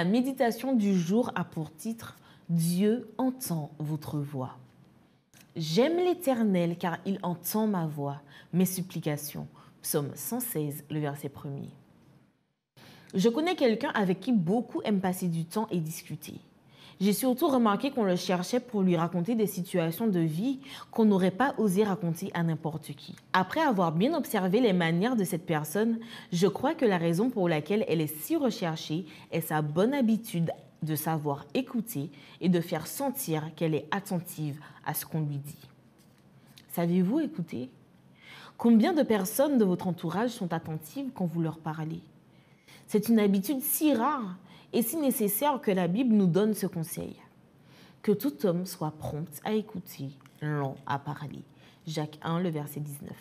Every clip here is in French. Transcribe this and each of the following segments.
La méditation du jour a pour titre « Dieu entend votre voix ». J'aime l'Éternel car il entend ma voix, mes supplications. Psaume 116, le verset 1er. Je connais quelqu'un avec qui beaucoup aiment passer du temps et discuter. J'ai surtout remarqué qu'on le cherchait pour lui raconter des situations de vie qu'on n'aurait pas osé raconter à n'importe qui. Après avoir bien observé les manières de cette personne, je crois que la raison pour laquelle elle est si recherchée est sa bonne habitude de savoir écouter et de faire sentir qu'elle est attentive à ce qu'on lui dit. Savez-vous écouter? Combien de personnes de votre entourage sont attentives quand vous leur parlez? C'est une habitude si rare et si nécessaire que la Bible nous donne ce conseil. Que tout homme soit prompt à écouter, lent à parler. Jacques 1, le verset 19.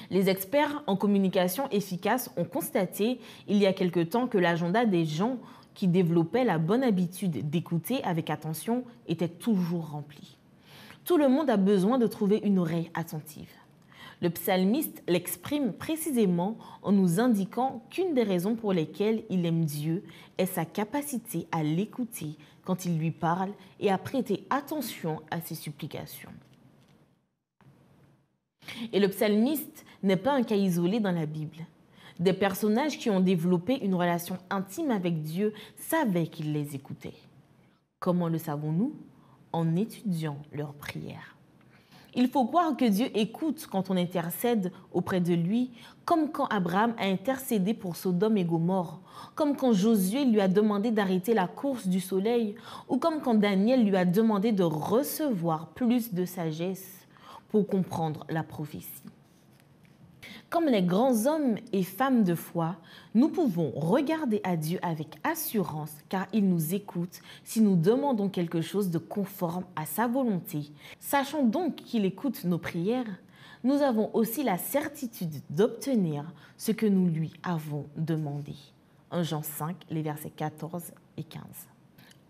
Les experts en communication efficace ont constaté il y a quelque temps que l'agenda des gens qui développaient la bonne habitude d'écouter avec attention était toujours rempli. Tout le monde a besoin de trouver une oreille attentive. Le psalmiste l'exprime précisément en nous indiquant qu'une des raisons pour lesquelles il aime Dieu est sa capacité à l'écouter quand il lui parle et à prêter attention à ses supplications. Et le psalmiste n'est pas un cas isolé dans la Bible. Des personnages qui ont développé une relation intime avec Dieu savaient qu'il les écoutait. Comment le savons-nous? En étudiant leurs prières. Il faut croire que Dieu écoute quand on intercède auprès de lui, comme quand Abraham a intercédé pour Sodome et Gomorrhe, comme quand Josué lui a demandé d'arrêter la course du soleil, ou comme quand Daniel lui a demandé de recevoir plus de sagesse pour comprendre la prophétie. Comme les grands hommes et femmes de foi, nous pouvons regarder à Dieu avec assurance car il nous écoute si nous demandons quelque chose de conforme à sa volonté. Sachant donc qu'il écoute nos prières, nous avons aussi la certitude d'obtenir ce que nous lui avons demandé. 1 Jean 5, les versets 14 et 15.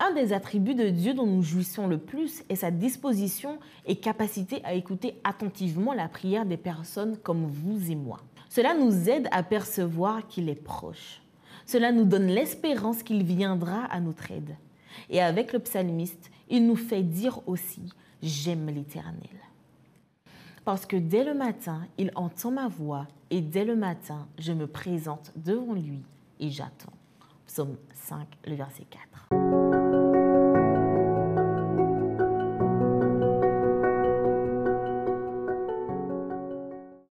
Un des attributs de Dieu dont nous jouissons le plus est sa disposition et capacité à écouter attentivement la prière des personnes comme vous et moi. Cela nous aide à percevoir qu'il est proche. Cela nous donne l'espérance qu'il viendra à notre aide. Et avec le psalmiste, il nous fait dire aussi « J'aime l'Éternel ». Parce que dès le matin, il entend ma voix et dès le matin, je me présente devant lui et j'attends. Psaume 5, le verset 4.